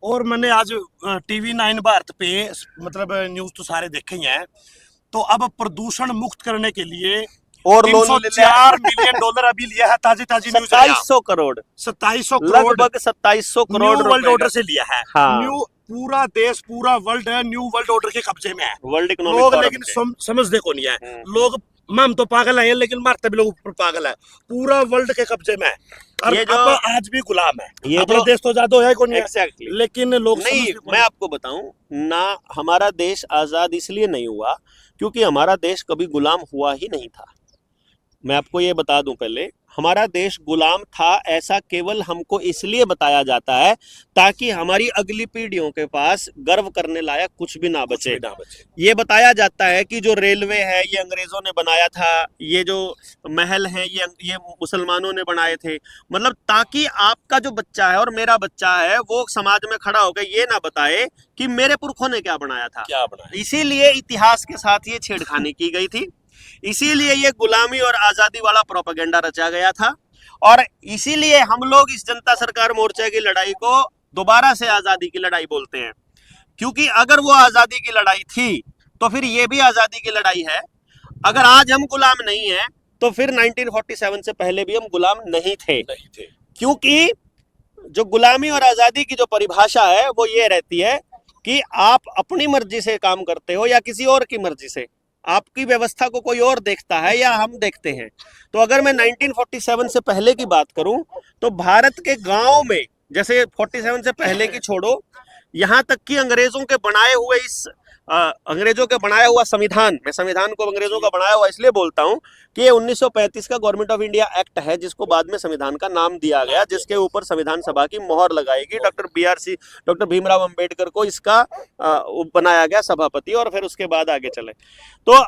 और मैंने आज टीवी 9 भारत पे मतलब न्यूज तो सारे देखे ही हैं। तो अब प्रदूषण मुक्त करने के लिए और लोन ले लिया 304 मिलियन डॉलर अभी लिया है। ताजी ताजी न्यूज है। 2700 करोड़ 2700 करोड़ लगभग 2700 न्यू करोड़ वर्ल्ड रुपए ऑर्डर का। से लिया है। हाँ, न्यू पूरा देश पूरा वर्ल्ड है न्यू वर्ल्ड ऑर्डर के कब्जे में है। वर्ल्ड इकोनॉमिक लोग फोरम लेकिन से। समझते को नहीं है। लोग हम तो पागल हैं लेकिन मारते भी लोग ऊपर पागल है। पूरा वर्ल्ड के कब्जे में है और ये जो अब आज भी गुलाम है। ये अपना जो देश तो ज्यादा है कौन है एग्जैक्टली लेकिन लोग नहीं, समझते मैं आपको बताऊं ना, हमारा देश आजाद इसलिए नहीं हुआ क्योंकि हमारा देश कभी गुलाम हुआ ही नहीं था। मैं आपको ये बता दूं, पहले हमारा देश गुलाम था ऐसा केवल हमको इसलिए बताया जाता है ताकि हमारी अगली पीढ़ियों के पास गर्व करने लायक कुछ भी ना बचे। ये बताया जाता है कि जो रेलवे है ये अंग्रेजों ने बनाया था, ये जो महल है ये मुसलमानों ने बनाए थे, मतलब ताकि आपका जो बच्चा है और मेरा बच्चा है वो समाज में खड़ा होकर ये ना बताए कि मेरे पुरखों ने क्या बनाया था। क्या बनाया। इसीलिए इतिहास के साथ ये छेड़खानी की गई थी, इसीलिए ये गुलामी और आजादी वाला प्रोपेगेंडा रचा गया था और इसीलिए हम लोग इस जनता सरकार मोर्चे की लड़ाई को दोबारा से आजादी की लड़ाई बोलते हैं। क्योंकि अगर वो आजादी की लड़ाई थी तो फिर ये भी आजादी की लड़ाई है। अगर आज हम गुलाम नहीं है तो फिर 1947 से पहले भी हम गुलाम नहीं थे। क्योंकि जो गुलामी और आजादी की जो परिभाषा है वो ये रहती है कि आप अपनी मर्जी से काम करते हो या किसी और की मर्जी से, आपकी व्यवस्था को कोई और देखता है या हम देखते हैं। तो अगर मैं 1947 से पहले की बात करूं तो भारत के गांव में, जैसे 47 से पहले की छोड़ो, यहां तक कि अंग्रेजों के बनाए हुए अंग्रेजों के बनाया हुआ संविधान, मैं संविधान को अंग्रेजों का बनाया हुआ इसलिए बोलता हूं कि 1935 का गवर्नमेंट ऑफ इंडिया एक्ट है जिसको बाद में संविधान का नाम दिया गया, जिसके ऊपर संविधान सभा की मोहर लगाएगी। डॉक्टर भीमराव अंबेडकर को इसका बनाया गया सभापति और फिर उसके बाद आगे चले। तो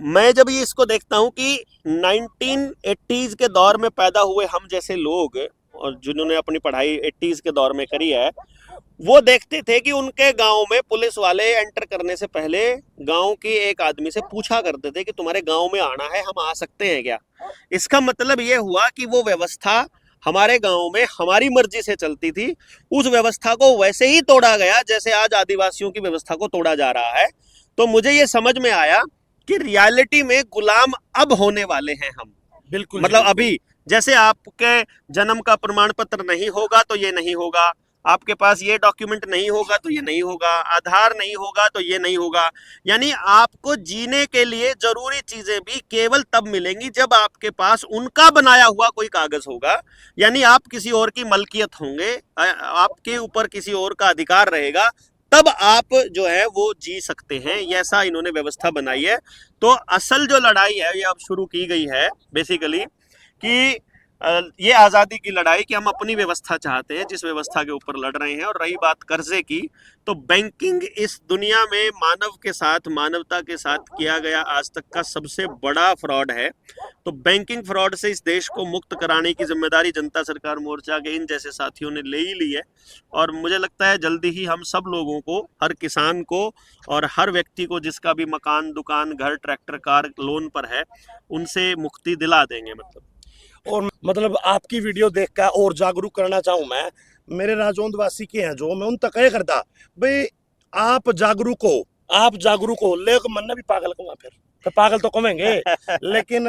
मैं जब ये इसको देखता हूं कि 1980s के दौर में पैदा हुए हम जैसे लोग और जिन्होंने अपनी पढ़ाई 80s के दौर में करी है, वो देखते थे कि उनके गांव में पुलिस वाले एंटर करने से पहले गांव के एक आदमी से पूछा करते थे कि तुम्हारे गांव में आना है, हम आ सकते हैं क्या। इसका मतलब ये हुआ कि वो व्यवस्था हमारे गांव में हमारी मर्जी से चलती थी, उस व्यवस्था को वैसे ही तोड़ा गया जैसे आज आदिवासियों की व्यवस्था को तोड़ा जा रहा है। तो मुझे ये समझ में आया कि रियलिटी में गुलाम अब होने वाले हैं हम। बिल्कुल मतलब अभी जैसे आपके जन्म का प्रमाण पत्र नहीं होगा तो ये नहीं होगा, आपके पास ये डॉक्यूमेंट नहीं होगा तो ये नहीं होगा, आधार नहीं होगा तो ये नहीं होगा। यानी आपको जीने के लिए जरूरी चीजें भी केवल तब मिलेंगी जब आपके पास उनका बनाया हुआ कोई कागज होगा, यानी आप किसी और की मलकियत होंगे, आपके ऊपर किसी और का अधिकार रहेगा, तब आप जो है वो जी सकते हैं। ऐसा इन्होंने व्यवस्था बनाई है। तो असल जो लड़ाई है ये अब शुरू की गई है बेसिकली कि ये आज़ादी की लड़ाई कि हम अपनी व्यवस्था चाहते हैं जिस व्यवस्था के ऊपर लड़ रहे हैं। और रही बात कर्जे की, तो बैंकिंग इस दुनिया में मानव के साथ, मानवता के साथ किया गया आज तक का सबसे बड़ा फ्रॉड है। तो बैंकिंग फ्रॉड से इस देश को मुक्त कराने की जिम्मेदारी जनता सरकार मोर्चा के इन जैसे साथियों ने ले ही ली है। और मुझे लगता है जल्दी ही हम सब लोगों को, हर किसान को और हर व्यक्ति को जिसका भी मकान, दुकान, घर, ट्रैक्टर, कार लोन पर है, उनसे मुक्ति दिला देंगे। और मतलब आपकी वीडियो देखकर और जागरूक करना चाहूँ मैं, मेरे राजौंद वासी के हैं जो, मैं उन तक करता भाई आप जागरूक हो, आप जागरूक हो। लेकिन मन भी पागल कहूँगा फिर तो पागल तो कहेंगे लेकिन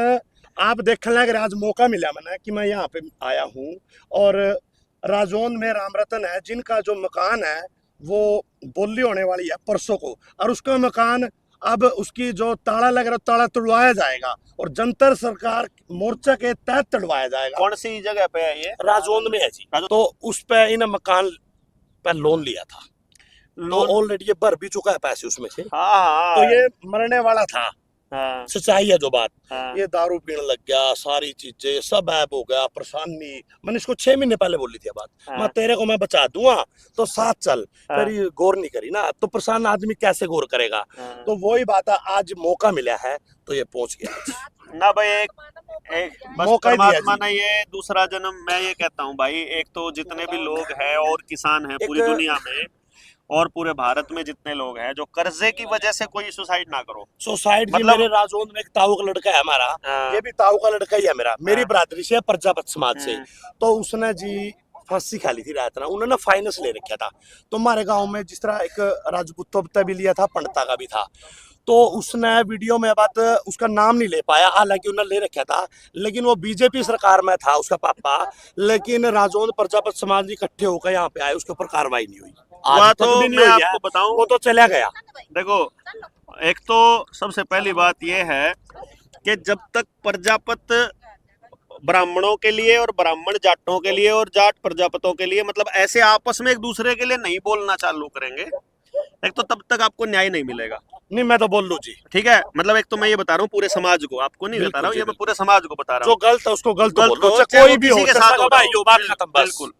आप देखने लगे आज मौका मिला मैंने कि मैं यहाँ पे आया हूँ और राजौंद में राम रतन है जिनका जो मकान है वो बोली होने वाली है परसों को, और उसका मकान अब उसकी जो ताला लग रहा है ताला तोड़वाया जाएगा और जनता सरकार मोर्चा के तहत तोड़वाया जाएगा। कौन सी जगह पे है ये? राजौंद में है जी। तो उस पे इन मकान पे लोन लिया था, तो ऑलरेडी ये भर भी चुका है पैसे उसमें से। हाँ, तो ये मरने वाला था। हाँ, सच्चाई है जो बात। हाँ, ये दारू पीने लग गया, सारी चीजें सब ऐप हो गया, परेशानी। मैंने इसको 6 महीने पहले बोली थी बात। हाँ, मैं तेरे को मैं बचा दूंगा तो साथ चल। हाँ, फिर ये गौर नहीं करी ना, तो परेशान आदमी कैसे गौर करेगा। हाँ। तो वही बात है, आज मौका मिला है तो ये पहुंच गया ना भाई, एक बस मौका ही दिया परमात्मा जी। ने ये दूसरा जन्म, मैं ये कहता हूँ भाई, एक तो जितने भी लोग हैं और किसान हैं पूरी एक दुनिया में और पूरे भारत में जितने लोग हैं, जो कर्जे की वजह से कोई सुसाइड ना करो। सोसाइटी जी, मतलब मेरे राजौंद में एक ताऊ का लड़का है हमारा, हाँ, ये भी ताऊ का लड़का ही है मेरा, मेरी हाँ, बरादरी से है, प्रजापत समाज से। हाँ, तो उसने जी फांसी खा ली थी रात ना, उन्होंने फाइनेंस ले रखा था। तो हमारे गांव में जिस तरह एक राजपूतों का भी लिया था, पंडिता का भी था, तो उसने वीडियो में बात उसका नाम नहीं ले पाया, हालांकि उन्होंने ले रखा था, लेकिन वो बीजेपी सरकार में था उसका पापा, लेकिन राजौंद प्रजापत समाज इकट्ठे होकर यहाँ पे आए, उसके ऊपर कार्रवाई नहीं हुई, वह आज तो तक भी नहीं मैं हुई है। आपको बताऊं, वो तो चला गया। देखो एक तो सबसे पहली बात यह है कि जब तक प्रजापत ब्राह्मणों के लिए और ब्राह्मण जाटों के लिए और जाट प्रजापतों के लिए मतलब ऐसे आपस में एक दूसरे के लिए नहीं बोलना चालू करेंगे, एक तो तब तक आपको न्याय नहीं मिलेगा। नहीं मैं तो बोल लूँ जी, ठीक है, मतलब एक तो मैं ये बता रहा हूँ पूरे समाज को, आपको नहीं बता रहा हूँ, ये मैं पूरे समाज को बता रहा जो हूँ। गलत है उसको गलत गलत बोलो, हो, चाहे चाहे कोई वो भी हो, किसी के चाहे साथ सगा हो भाई हो, बात रहा हो। खत्म बस। बिल्कुल।